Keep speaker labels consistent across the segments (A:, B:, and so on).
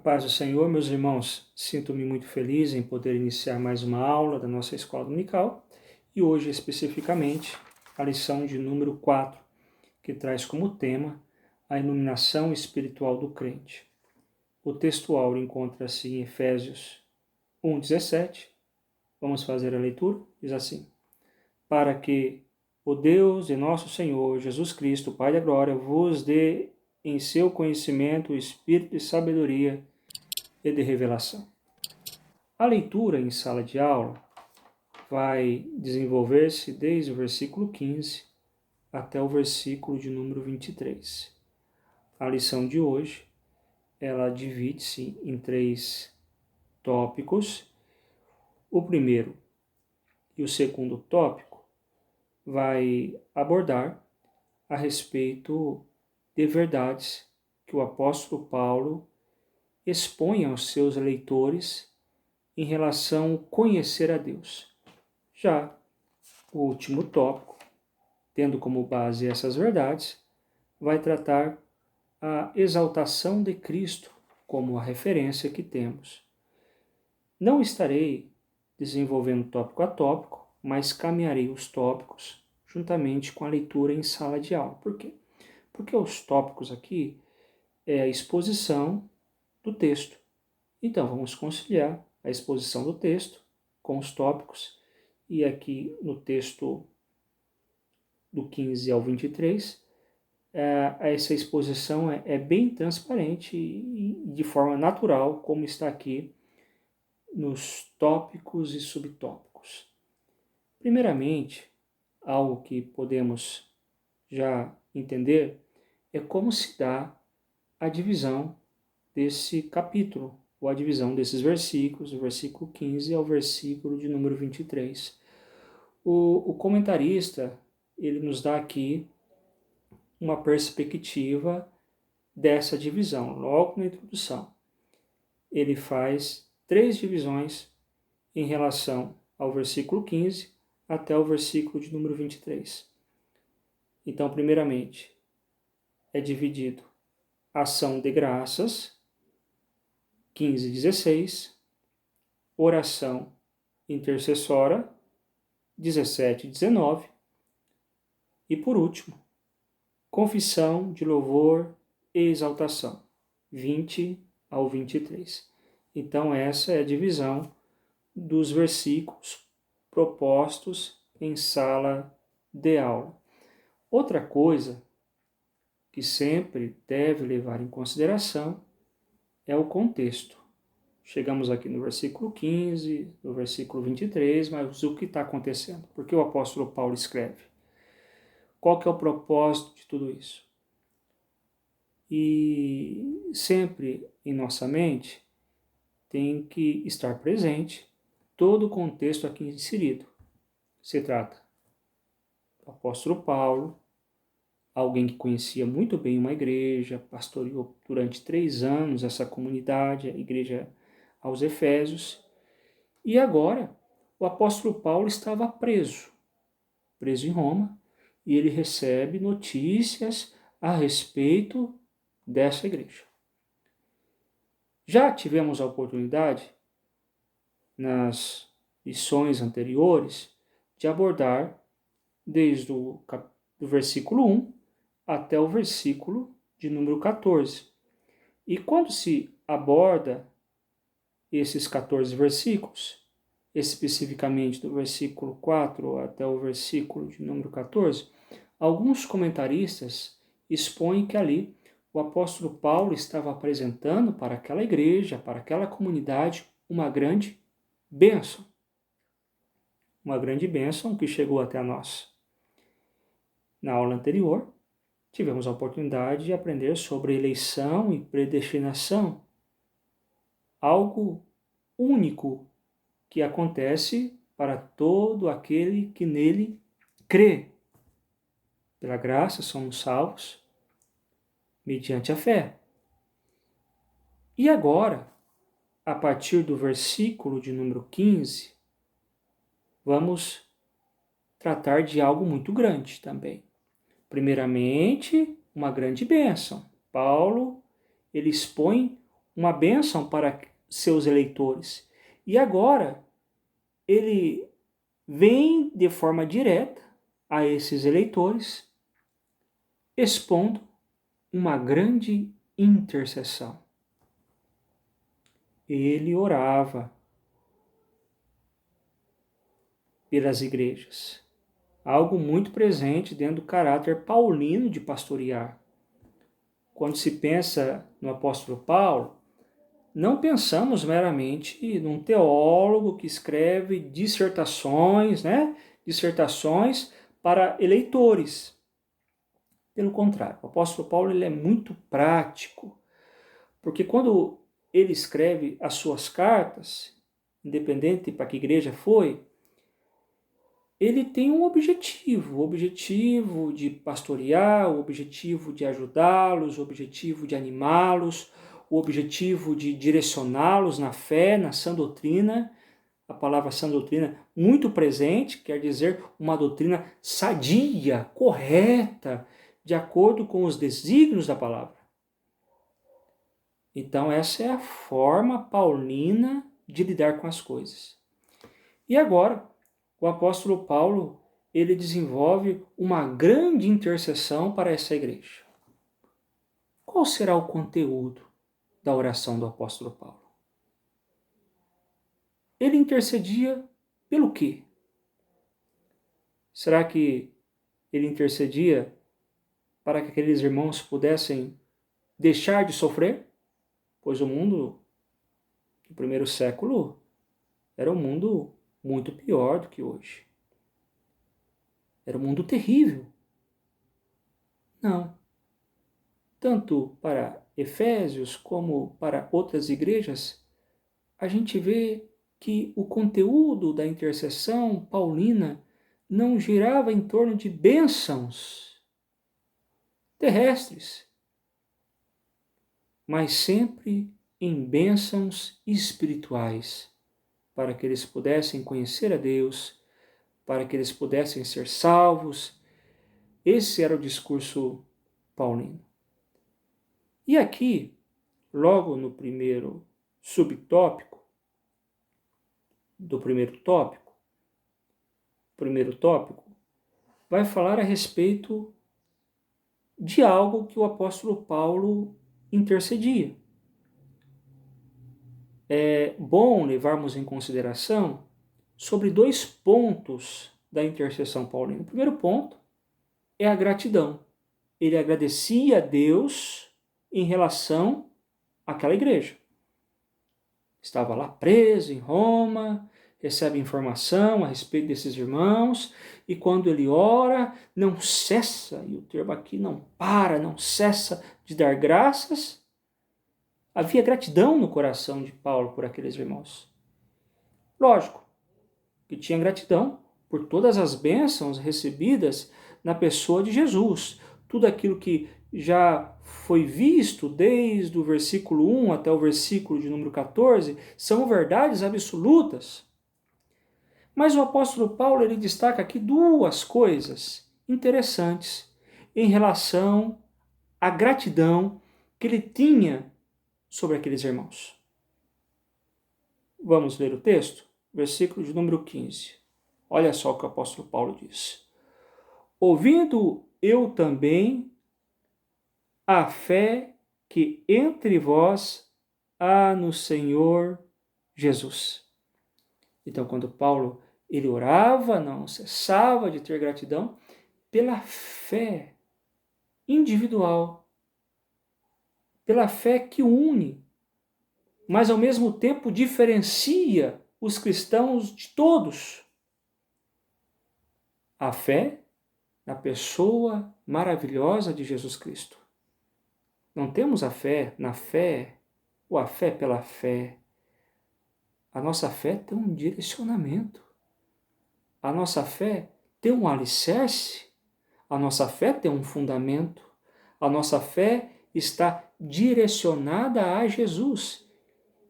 A: paz do Senhor, meus irmãos, sinto-me muito feliz em poder iniciar mais uma aula da nossa escola dominical e hoje especificamente a lição de número 4, que traz como tema a iluminação espiritual do crente. O texto áureo encontra-se em Efésios 1:17. Vamos fazer a leitura? Diz assim: para que o Deus de nosso Senhor Jesus Cristo, Pai da glória, vos dê em seu conhecimento o espírito de sabedoria e de revelação. A leitura em sala de aula vai desenvolver-se desde o versículo 15 até o versículo de número 23. A lição de hoje, ela divide-se em 3 tópicos. O primeiro e o segundo tópico vai abordar a respeito de verdades que o apóstolo Paulo expõe aos seus leitores em relação ao conhecer a Deus. Já o último tópico, tendo como base essas verdades, vai tratar a exaltação de Cristo como a referência que temos. Não estarei desenvolvendo tópico a tópico, mas caminharei os tópicos juntamente com a leitura em sala de aula. Por quê? Porque os tópicos aqui é a exposição do texto. Então, vamos conciliar a exposição do texto com os tópicos. E aqui no texto do 15 ao 23, essa exposição é bem transparente e de forma natural, como está aqui nos tópicos e subtópicos. Primeiramente, algo que podemos já entender é como se dá a divisão desse capítulo, ou a divisão desses versículos, do versículo 15 ao versículo de número 23. O comentarista, ele nos dá aqui uma perspectiva dessa divisão, logo na introdução. Ele faz 3 divisões em relação ao versículo 15 até o versículo de número 23. Então, primeiramente, é dividido ação de graças, 15 e 16, oração intercessória, 17 e 19, e por último, confissão de louvor e exaltação, 20 ao 23. Então essa é a divisão dos versículos propostos em sala de aula. Outra coisa que sempre deve levar em consideração é o contexto. Chegamos aqui no versículo 15, no versículo 23, mas o que está acontecendo? Por que o apóstolo Paulo escreve? Qual que é o propósito de tudo isso? E sempre em nossa mente tem que estar presente todo o contexto aqui inserido. Se trata do apóstolo Paulo, alguém que conhecia muito bem uma igreja, pastoreou durante 3 anos essa comunidade, a igreja aos Efésios, e agora o apóstolo Paulo estava preso em Roma, e ele recebe notícias a respeito dessa igreja. Já tivemos a oportunidade, nas lições anteriores, de abordar desde o do versículo 1 até o versículo de número 14. E quando se aborda esses 14 versículos, especificamente do versículo 4 até o versículo de número 14, alguns comentaristas expõem que ali o apóstolo Paulo estava apresentando para aquela igreja, para aquela comunidade, uma grande bênção. Uma grande bênção que chegou até nós. Na aula anterior, tivemos a oportunidade de aprender sobre eleição e predestinação. Algo único que acontece para todo aquele que nele crê. Pela graça somos salvos mediante a fé. E agora, a partir do versículo de número 15, vamos tratar de algo muito grande também. Primeiramente, uma grande bênção. Paulo, ele expõe uma bênção para seus eleitores. E agora, ele vem de forma direta a esses eleitores, expondo uma grande intercessão. Ele orava pelas igrejas, algo muito presente dentro do caráter paulino de pastorear. Quando se pensa no apóstolo Paulo, não pensamos meramente num teólogo que escreve dissertações, Dissertações para eleitores. Pelo contrário, o apóstolo Paulo ele é muito prático, porque quando ele escreve as suas cartas, independente para que igreja foi, ele tem um objetivo, o objetivo de pastorear, o objetivo de ajudá-los, o objetivo de animá-los, o objetivo de direcioná-los na fé, na sã doutrina. A palavra sã doutrina muito presente, quer dizer uma doutrina sadia, correta, de acordo com os desígnios da palavra. Então essa é a forma paulina de lidar com as coisas. E agora, o apóstolo Paulo, ele desenvolve uma grande intercessão para essa igreja. Qual será o conteúdo da oração do apóstolo Paulo? Ele intercedia pelo quê? Será que ele intercedia para que aqueles irmãos pudessem deixar de sofrer? Pois o mundo do primeiro século era um mundo muito pior do que hoje. Era um mundo terrível. Não. Tanto para Efésios como para outras igrejas, a gente vê que o conteúdo da intercessão paulina não girava em torno de bênçãos terrestres, mas sempre em bênçãos espirituais, para que eles pudessem conhecer a Deus, para que eles pudessem ser salvos. Esse era o discurso paulino. E aqui, logo no primeiro subtópico do primeiro tópico, vai falar a respeito de algo que o apóstolo Paulo intercedia. É bom levarmos em consideração sobre 2 pontos da intercessão paulina. O primeiro ponto é a gratidão. Ele agradecia a Deus em relação àquela igreja. Estava lá preso em Roma, recebe informação a respeito desses irmãos, e quando ele ora, não cessa, e o termo aqui não para, não cessa de dar graças. Havia gratidão no coração de Paulo por aqueles irmãos. Lógico que tinha gratidão por todas as bênçãos recebidas na pessoa de Jesus. Tudo aquilo que já foi visto desde o versículo 1 até o versículo de número 14 são verdades absolutas. Mas o apóstolo Paulo ele destaca aqui 2 coisas interessantes em relação à gratidão que ele tinha sobre aqueles irmãos. Vamos ler o texto? Versículo de número 15. Olha só o que o apóstolo Paulo diz. Ouvindo eu também a fé que entre vós há no Senhor Jesus. Então, quando Paulo ele orava, não cessava de ter gratidão pela fé individual, pela fé que une, mas ao mesmo tempo diferencia os cristãos de todos. A fé na pessoa maravilhosa de Jesus Cristo. Não temos a fé na fé, ou a fé pela fé. A nossa fé tem um direcionamento. A nossa fé tem um alicerce. A nossa fé tem um fundamento. A nossa fé está direcionada a Jesus.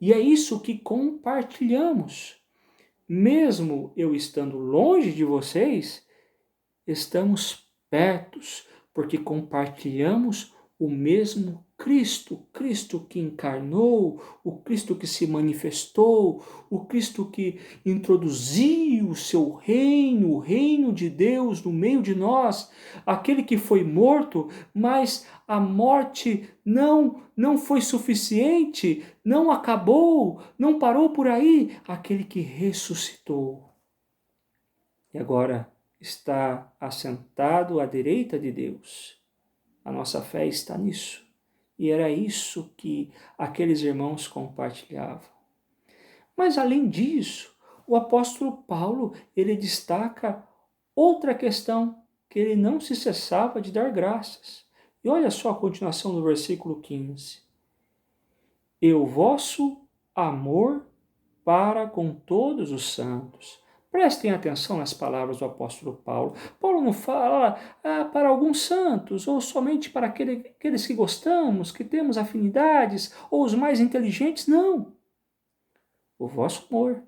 A: E é isso que compartilhamos. Mesmo eu estando longe de vocês, estamos pertos, porque compartilhamos o mesmo Cristo que encarnou, o Cristo que se manifestou, o Cristo que introduziu o seu reino, o reino de Deus no meio de nós, aquele que foi morto, mas a morte não foi suficiente, não acabou, não parou por aí, aquele que ressuscitou. E agora está assentado à direita de Deus. A nossa fé está nisso. E era isso que aqueles irmãos compartilhavam. Mas além disso, o apóstolo Paulo, ele destaca outra questão, que ele não se cessava de dar graças. E olha só a continuação do versículo 15. E o vosso amor para com todos os santos. Prestem atenção nas palavras do apóstolo Paulo. Paulo não fala para alguns santos, ou somente para aqueles que gostamos, que temos afinidades, ou os mais inteligentes. Não. O vosso amor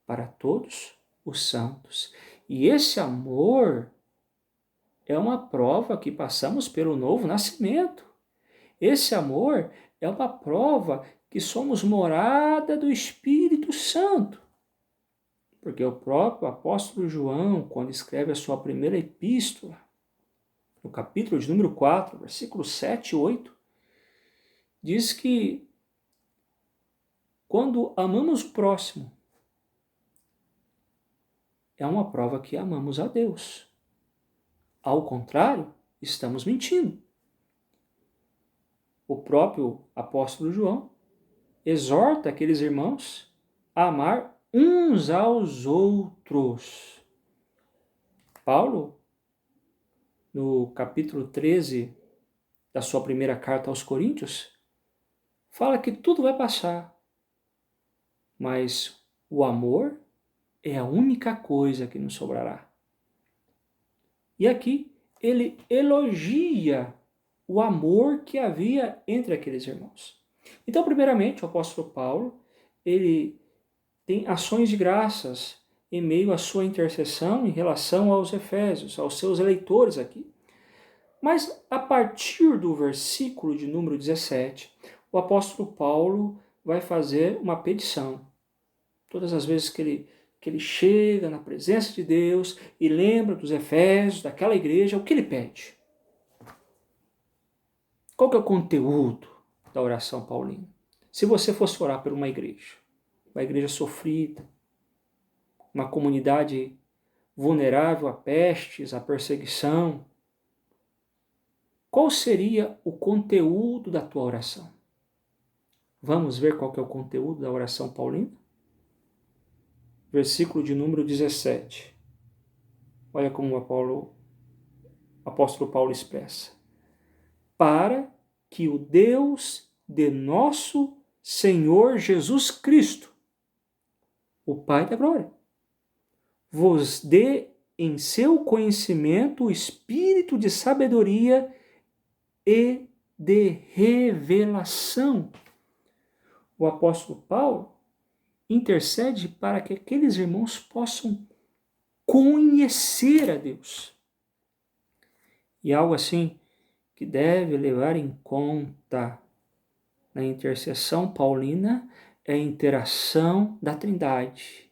A: para todos os santos. E esse amor é uma prova que passamos pelo novo nascimento. Esse amor é uma prova que somos morada do Espírito Santo. Porque o próprio apóstolo João, quando escreve a sua primeira epístola, no capítulo de número 4, versículos 7 e 8, diz que quando amamos o próximo, é uma prova que amamos a Deus. Ao contrário, estamos mentindo. O próprio apóstolo João exorta aqueles irmãos a amar uns aos outros. Paulo, no capítulo 13 da sua primeira carta aos Coríntios, fala que tudo vai passar, mas o amor é a única coisa que nos sobrará. E aqui ele elogia o amor que havia entre aqueles irmãos. Então, primeiramente, o apóstolo Paulo, ele tem ações de graças em meio à sua intercessão em relação aos Efésios, aos seus eleitores aqui. Mas a partir do versículo de número 17, o apóstolo Paulo vai fazer uma petição. Todas as vezes que ele chega na presença de Deus e lembra dos Efésios, daquela igreja, o que ele pede? Qual que é o conteúdo da oração paulina? Se você fosse orar por uma igreja sofrida, uma comunidade vulnerável a pestes, a perseguição, qual seria o conteúdo da tua oração? Vamos ver qual que é o conteúdo da oração paulina? Versículo de número 17. Olha como o apóstolo Paulo expressa. Para que o Deus de nosso Senhor Jesus Cristo, o Pai da glória, vos dê em seu conhecimento o espírito de sabedoria e de revelação. O apóstolo Paulo intercede para que aqueles irmãos possam conhecer a Deus. E algo assim que deve levar em conta na intercessão paulina é a interação da Trindade,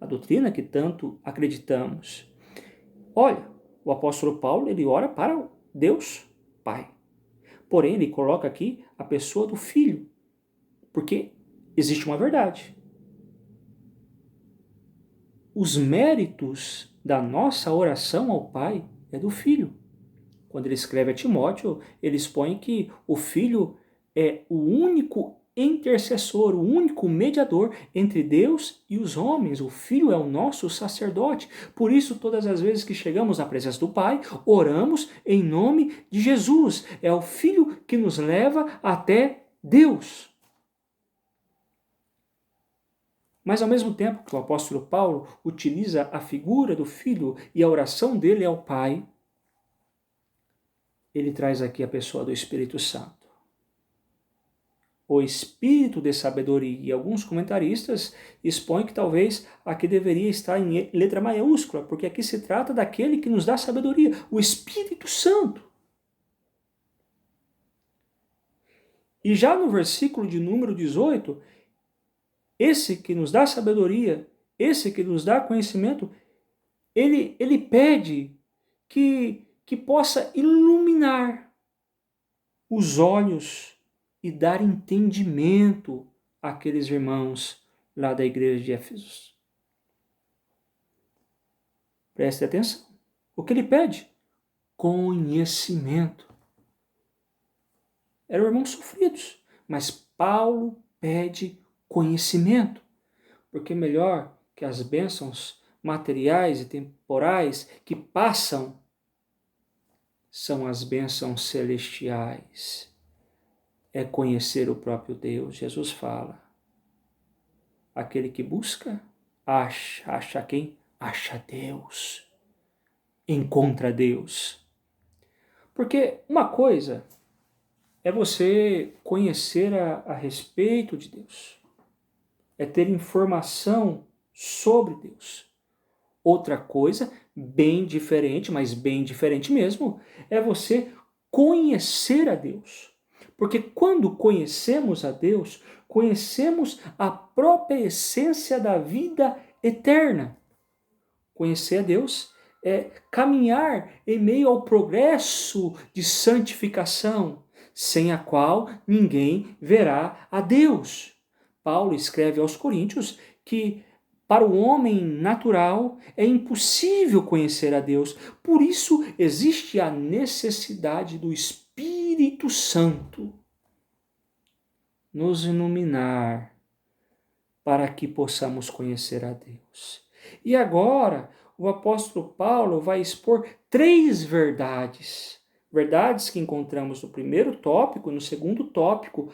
A: a doutrina que tanto acreditamos. Olha, o apóstolo Paulo, ele ora para Deus Pai. Porém, ele coloca aqui a pessoa do Filho, porque existe uma verdade. Os méritos da nossa oração ao Pai é do Filho. Quando ele escreve a Timóteo, ele expõe que o Filho é o único intercessor, o único mediador entre Deus e os homens. O Filho é o nosso sacerdote. Por isso, todas as vezes que chegamos à presença do Pai, oramos em nome de Jesus. É o Filho que nos leva até Deus. Mas ao mesmo tempo que o apóstolo Paulo utiliza a figura do Filho e a oração dele ao Pai, ele traz aqui a pessoa do Espírito Santo. O Espírito de sabedoria. E alguns comentaristas expõem que talvez aqui deveria estar em letra maiúscula, porque aqui se trata daquele que nos dá sabedoria, o Espírito Santo. E já no versículo de número 18, esse que nos dá sabedoria, esse que nos dá conhecimento, ele pede que possa iluminar os olhos e dar entendimento àqueles irmãos lá da igreja de Éfeso. Preste atenção. O que ele pede? Conhecimento. Eram irmãos sofridos, mas Paulo pede conhecimento, porque melhor que as bênçãos materiais e temporais que passam são as bênçãos celestiais. É conhecer o próprio Deus. Jesus fala: aquele que busca, acha. Acha quem? Acha Deus. Encontra Deus. Porque uma coisa é você conhecer a respeito de Deus. É ter informação sobre Deus. Outra coisa, bem diferente, mas bem diferente mesmo, é você conhecer a Deus. Porque quando conhecemos a Deus, conhecemos a própria essência da vida eterna. Conhecer a Deus é caminhar em meio ao progresso de santificação, sem a qual ninguém verá a Deus. Paulo escreve aos Coríntios que para o homem natural é impossível conhecer a Deus. Por isso existe a necessidade do Espírito Santo nos iluminar para que possamos conhecer a Deus. E agora, o apóstolo Paulo vai expor 3 verdades. Verdades que encontramos no primeiro tópico, no segundo tópico.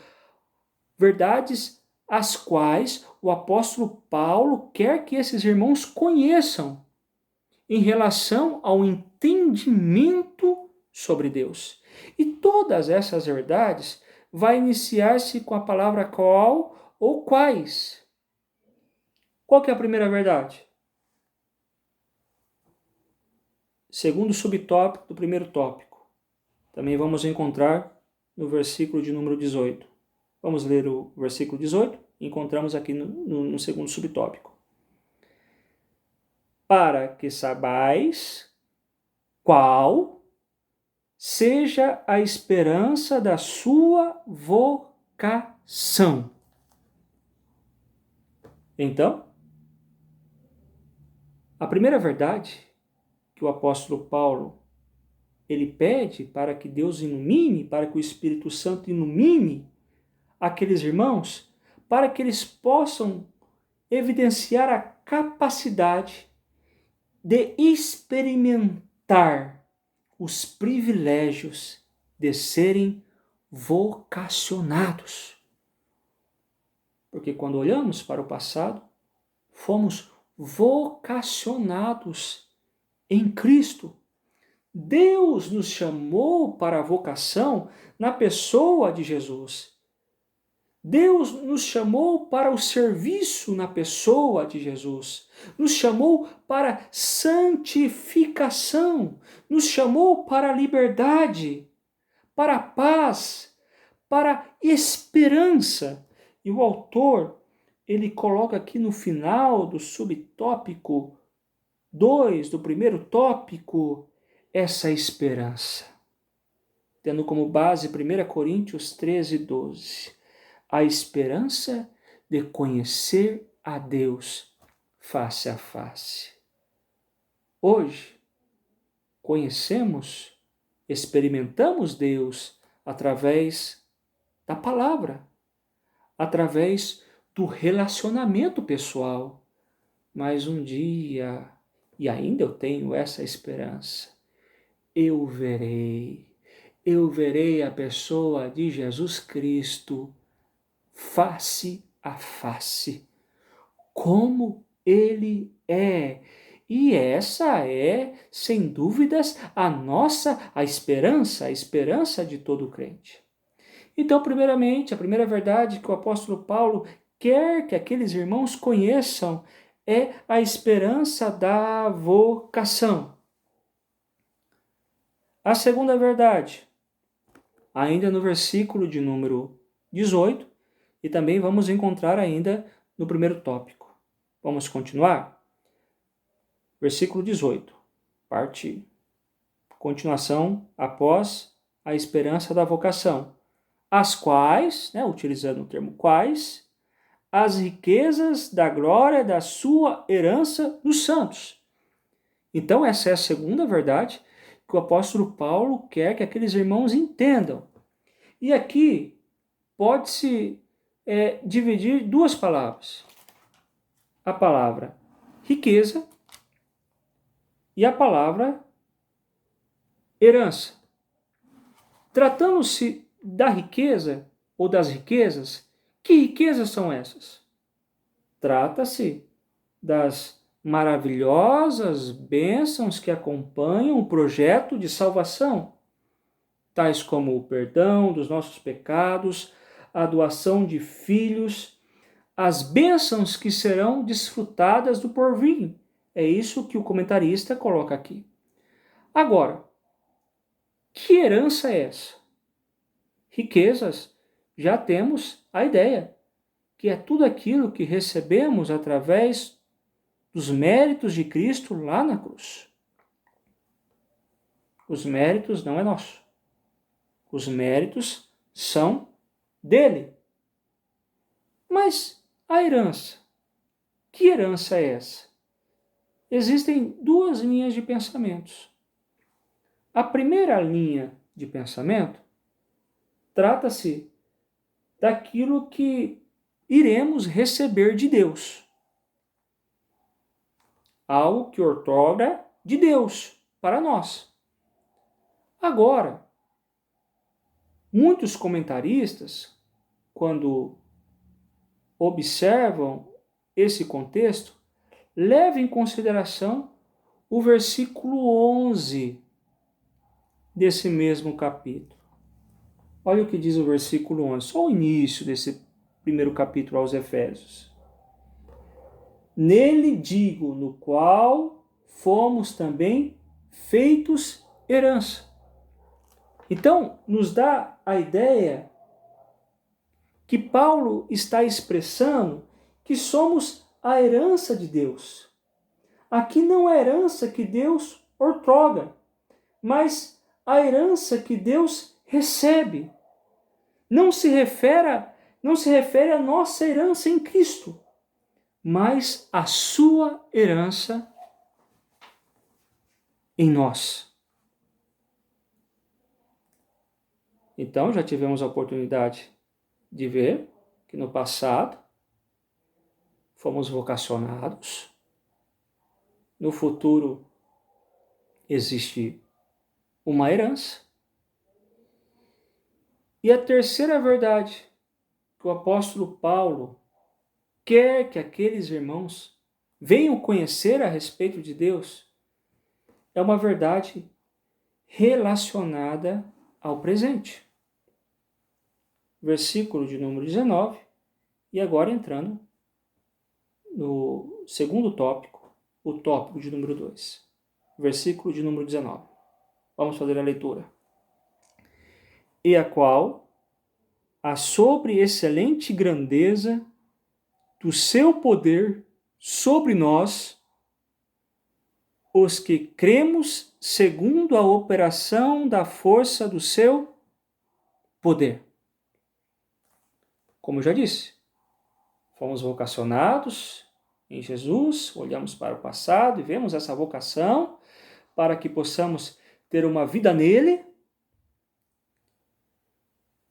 A: Verdades as quais o apóstolo Paulo quer que esses irmãos conheçam em relação ao entendimento sobre Deus. E todas essas verdades vai iniciar-se com a palavra qual ou quais. Qual que é a primeira verdade? Segundo subtópico do primeiro tópico. Também vamos encontrar no versículo de número 18. Vamos ler o versículo 18 e encontramos aqui no segundo subtópico. Para que saibais qual seja a esperança da sua vocação. Então, a primeira verdade que o apóstolo Paulo ele pede para que Deus ilumine, para que o Espírito Santo ilumine aqueles irmãos, para que eles possam evidenciar a capacidade de experimentar os privilégios de serem vocacionados. Porque quando olhamos para o passado, fomos vocacionados em Cristo. Deus nos chamou para a vocação na pessoa de Jesus. Deus nos chamou para o serviço na pessoa de Jesus. Nos chamou para santificação. Nos chamou para a liberdade, para a paz, para a esperança. E o autor, ele coloca aqui no final do subtópico 2, do primeiro tópico, essa esperança. Tendo como base 1 Coríntios 13, 12. A esperança de conhecer a Deus face a face. Hoje, conhecemos, experimentamos Deus através da palavra, através do relacionamento pessoal. Mas um dia, e ainda eu tenho essa esperança, eu verei a pessoa de Jesus Cristo face a face, como ele é. E essa é, sem dúvidas, a esperança de todo crente. Então, primeiramente, a primeira verdade que o apóstolo Paulo quer que aqueles irmãos conheçam é a esperança da vocação. A segunda verdade, ainda no versículo de número 18, e também vamos encontrar ainda no primeiro tópico. Vamos continuar? Versículo 18, parte continuação após a esperança da vocação, as quais, utilizando o termo quais, as riquezas da glória da sua herança nos santos. Então essa é a segunda verdade que o apóstolo Paulo quer que aqueles irmãos entendam. E aqui pode-se dividir duas palavras. A palavra riqueza e a palavra herança. Tratando-se da riqueza ou das riquezas, que riquezas são essas? Trata-se das maravilhosas bênçãos que acompanham o projeto de salvação, tais como o perdão dos nossos pecados, a doação de filhos, as bênçãos que serão desfrutadas do porvir. É isso que o comentarista coloca aqui. Agora, que herança é essa? Riquezas, já temos a ideia, que é tudo aquilo que recebemos através dos méritos de Cristo lá na cruz. Os méritos não é nosso. Os méritos são dele. Mas a herança, que herança é essa? Existem duas linhas de pensamentos. A primeira linha de pensamento trata-se daquilo que iremos receber de Deus. Algo que outrora de Deus para nós. Agora, muitos comentaristas, quando observam esse contexto, levam em consideração o versículo 11 desse mesmo capítulo. Olha o que diz o versículo 11, só o início desse primeiro capítulo aos Efésios. Nele digo, no qual fomos também feitos herança. Então, nos dá a ideia que Paulo está expressando que somos a herança de Deus. Aqui não é a herança que Deus outorga, mas a herança que Deus recebe. Não se refere à nossa herança em Cristo, mas à sua herança em nós. Então, já tivemos a oportunidade de ver que no passado fomos vocacionados. No futuro existe uma herança. E a terceira verdade que o apóstolo Paulo quer que aqueles irmãos venham conhecer a respeito de Deus é uma verdade relacionada ao presente. Versículo de número 19, e agora entrando no segundo tópico, o tópico de número 2, versículo de número 19. Vamos fazer a leitura. E a qual a sobre-excelente grandeza do seu poder sobre nós, os que cremos segundo a operação da força do seu poder. Como eu já disse, fomos vocacionados em Jesus, olhamos para o passado e vemos essa vocação para que possamos ter uma vida nele.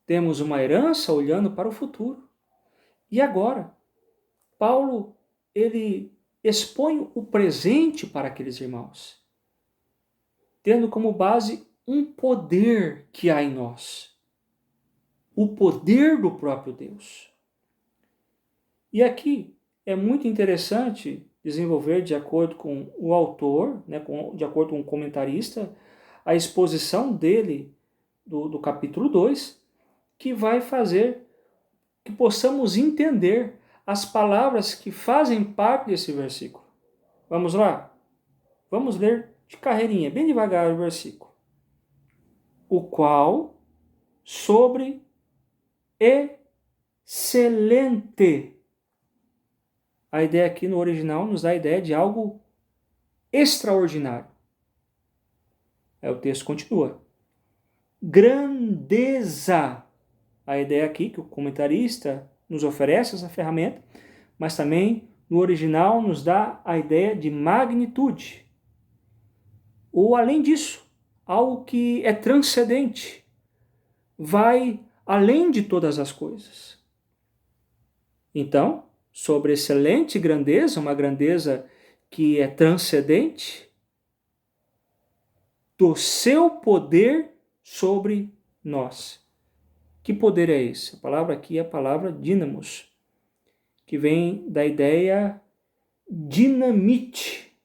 A: Temos uma herança olhando para o futuro. E agora, Paulo, ele expõe o presente para aqueles irmãos, tendo como base um poder que há em nós. O poder do próprio Deus. E aqui é muito interessante desenvolver, de acordo com o autor, de acordo com o comentarista, a exposição dele do capítulo 2, que vai fazer que possamos entender as palavras que fazem parte desse versículo. Vamos lá? Vamos ler de carreirinha, bem devagar o versículo. O qual, sobre excelente. A ideia aqui no original nos dá a ideia de algo extraordinário. Aí o texto continua. Grandeza. A ideia aqui que o comentarista nos oferece essa ferramenta, mas também no original nos dá a ideia de magnitude. Ou além disso, algo que é transcendente, vai além de todas as coisas. Então, sobre excelente grandeza, uma grandeza que é transcendente, do seu poder sobre nós. Que poder é esse? A palavra aqui é a palavra dínamos, que vem da ideia dinamite.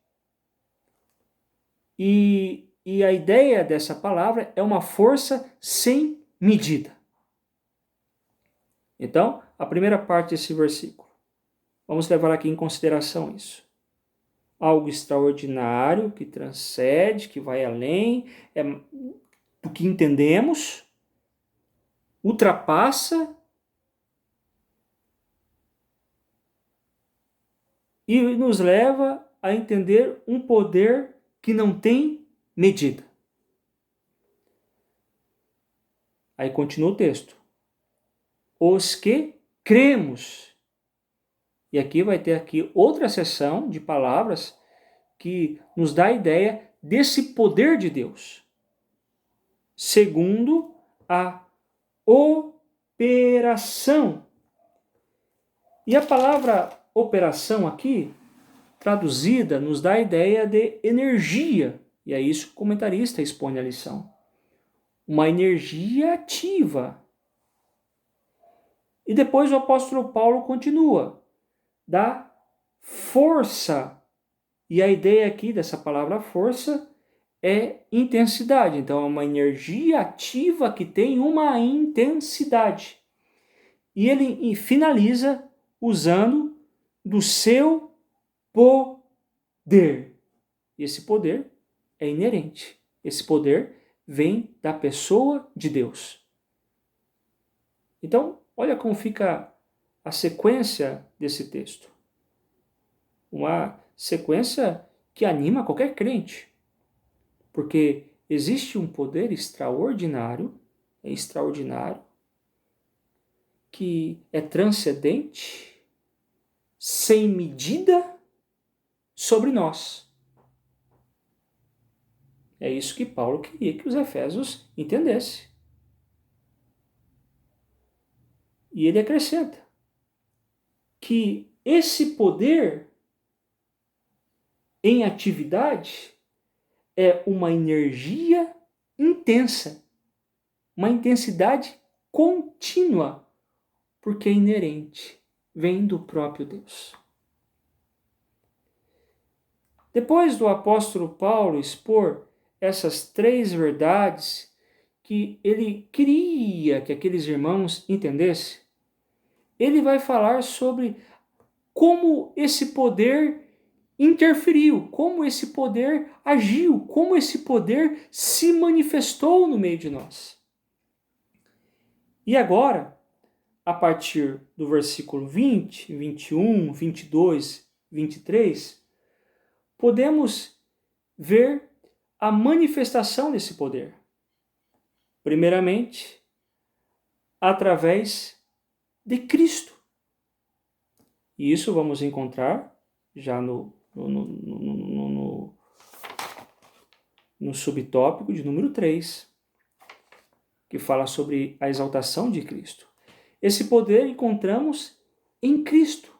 A: E a ideia dessa palavra é uma força sem medida. Então, a primeira parte desse versículo. Vamos levar aqui em consideração isso. Algo extraordinário, que transcende, que vai além do que entendemos, ultrapassa e nos leva a entender um poder que não tem medida. Aí continua o texto. Os que cremos. E aqui vai ter aqui outra seção de palavras que nos dá a ideia desse poder de Deus. Segundo a operação. E a palavra operação aqui, traduzida, nos dá a ideia de energia. E é isso que o comentarista expõe na lição. Uma energia ativa. E depois o apóstolo Paulo continua. Da força. E a ideia aqui dessa palavra força é intensidade. Então é uma energia ativa que tem uma intensidade. E ele finaliza usando do seu poder. E esse poder é inerente. Esse poder vem da pessoa de Deus. Então, olha como fica a sequência desse texto. Uma sequência que anima qualquer crente. Porque existe um poder extraordinário, que é transcendente, sem medida, sobre nós. É isso que Paulo queria que os efésios entendessem. E ele acrescenta que esse poder em atividade é uma energia intensa, uma intensidade contínua, porque é inerente, vem do próprio Deus. Depois do apóstolo Paulo expor essas três verdades que ele queria que aqueles irmãos entendessem, ele vai falar sobre como esse poder interferiu, como esse poder agiu, como esse poder se manifestou no meio de nós. E agora, a partir do versículo 20, 21, 22, 23, podemos ver a manifestação desse poder. Primeiramente, através de Cristo. E isso vamos encontrar já no subtópico de número 3, que fala sobre a exaltação de Cristo. Esse poder encontramos em Cristo,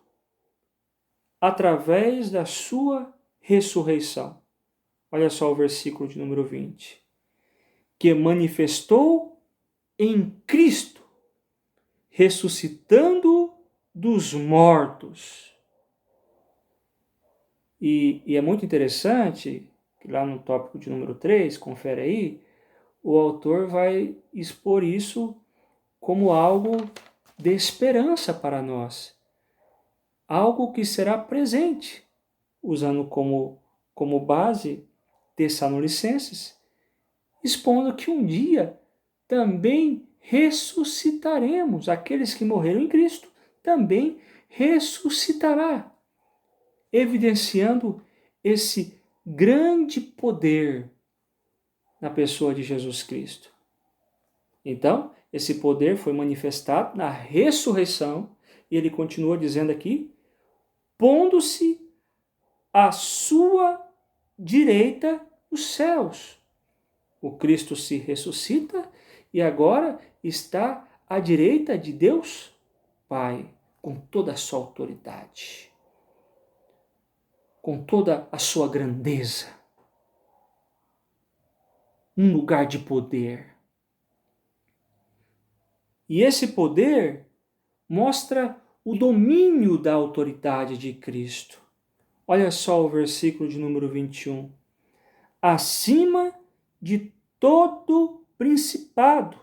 A: através da sua ressurreição. Olha só o versículo de número 20. Que manifestou em Cristo, ressuscitando dos mortos. E é muito interessante, que lá no tópico de número 3, confere aí, o autor vai expor isso como algo de esperança para nós. Algo que será presente, usando como base Tessalonicenses, expondo que um dia também ressuscitaremos. Aqueles que morreram em Cristo também ressuscitará, evidenciando esse grande poder na pessoa de Jesus Cristo. Então, esse poder foi manifestado na ressurreição, e ele continua dizendo aqui, pondo-se à sua direita os céus. O Cristo se ressuscita e agora está à direita de Deus Pai, com toda a sua autoridade, com toda a sua grandeza. Um lugar de poder. E esse poder mostra o domínio da autoridade de Cristo. Olha só o versículo de número 21. Acima de todo principado,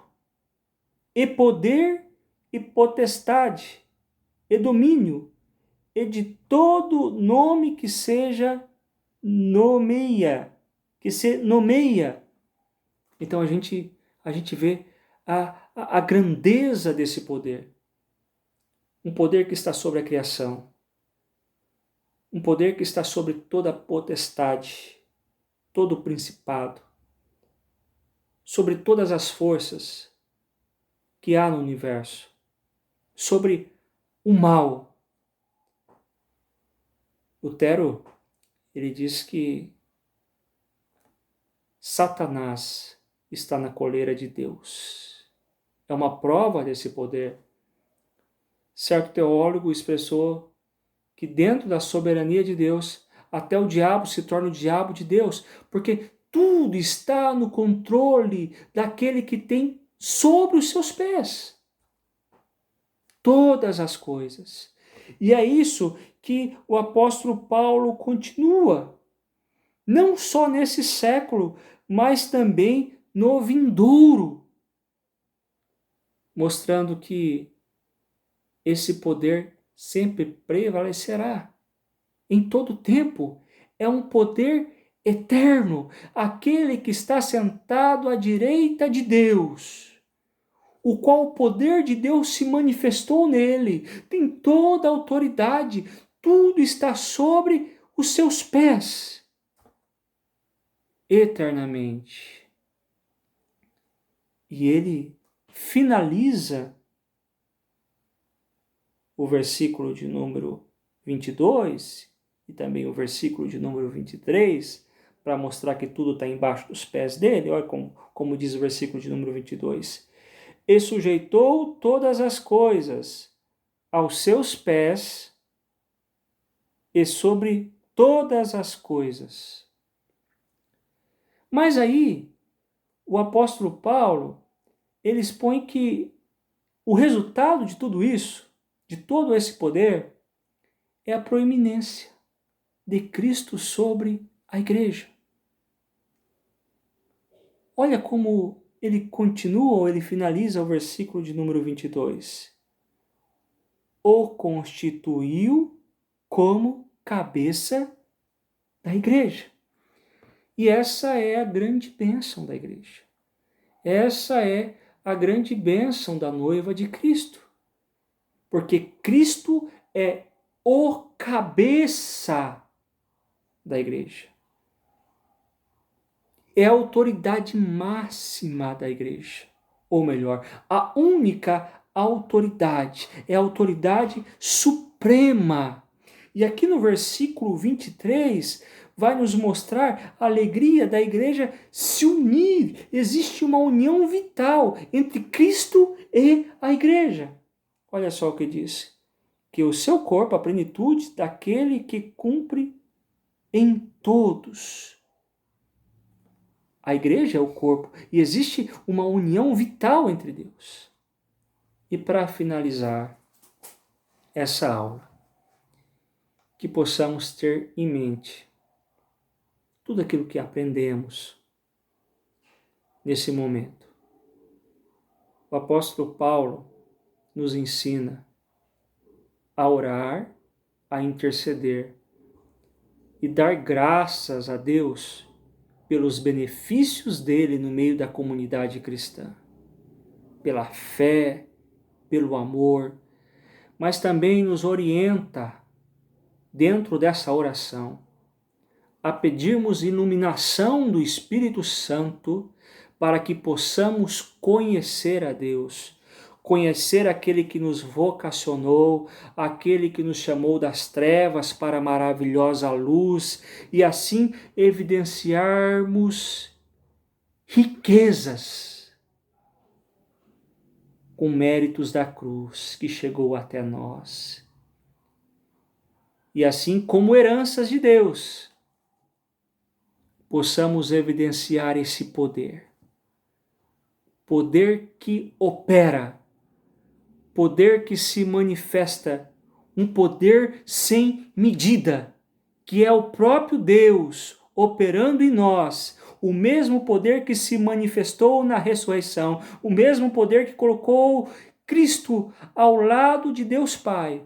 A: e poder, e potestade, e domínio, e de todo nome que seja que se nomeia. Então a gente vê a grandeza desse poder. Um poder que está sobre a criação. Um poder que está sobre toda a potestade, todo o principado, sobre todas as forças que há no universo, sobre o mal. Lutero, ele diz que Satanás está na coleira de Deus. É uma prova desse poder. Certo teólogo expressou que dentro da soberania de Deus, até o diabo se torna o diabo de Deus, porque tudo está no controle daquele que tem sobre os seus pés todas as coisas. E é isso que o apóstolo Paulo continua, não só nesse século, mas também no vindouro, mostrando que esse poder sempre prevalecerá em todo tempo. É um poder eterno, aquele que está sentado à direita de Deus, o qual o poder de Deus se manifestou nele, tem toda a autoridade, tudo está sobre os seus pés, eternamente. E ele finaliza o versículo de número 22 e também o versículo de número 23, para mostrar que tudo está embaixo dos pés dele. Olha como diz o versículo de número 22. E sujeitou todas as coisas aos seus pés e sobre todas as coisas. Mas aí, o apóstolo Paulo, ele expõe que o resultado de tudo isso, de todo esse poder, é a proeminência de Cristo sobre a igreja. Olha como ele continua, ou ele finaliza o versículo de número 22. O constituiu como cabeça da igreja. E essa é a grande bênção da igreja. Essa é a grande bênção da noiva de Cristo. Porque Cristo é o cabeça da igreja. É a autoridade máxima da igreja. Ou melhor, a única autoridade. É a autoridade suprema. E aqui no versículo 23 vai nos mostrar a alegria da igreja se unir. Existe uma união vital entre Cristo e a igreja. Olha só o que diz. Que o seu corpo, a plenitude daquele que cumpre em todos. A igreja é o corpo e existe uma união vital entre Deus. E para finalizar essa aula, que possamos ter em mente tudo aquilo que aprendemos nesse momento. O apóstolo Paulo nos ensina a orar, a interceder e dar graças a Deus pelos benefícios dele no meio da comunidade cristã, pela fé, pelo amor, mas também nos orienta, dentro dessa oração, a pedirmos iluminação do Espírito Santo para que possamos conhecer a Deus, conhecer aquele que nos vocacionou, aquele que nos chamou das trevas para a maravilhosa luz e assim evidenciarmos riquezas com méritos da cruz que chegou até nós. E assim como heranças de Deus, possamos evidenciar esse poder. Poder que opera, poder que se manifesta, um poder sem medida, que é o próprio Deus operando em nós, o mesmo poder que se manifestou na ressurreição, o mesmo poder que colocou Cristo ao lado de Deus Pai,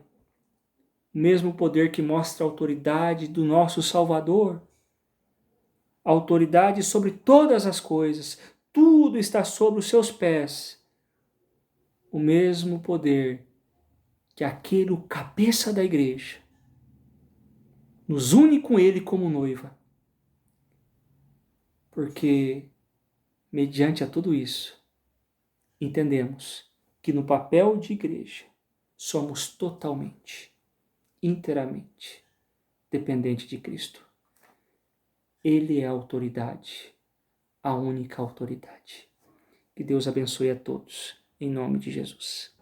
A: o mesmo poder que mostra a autoridade do nosso Salvador, a autoridade sobre todas as coisas, tudo está sobre os seus pés. O mesmo poder que aquele cabeça da igreja nos une com ele como noiva. Porque, mediante a tudo isso, entendemos que no papel de igreja somos totalmente, inteiramente dependentes de Cristo. Ele é a autoridade, a única autoridade. Que Deus abençoe a todos, em nome de Jesus.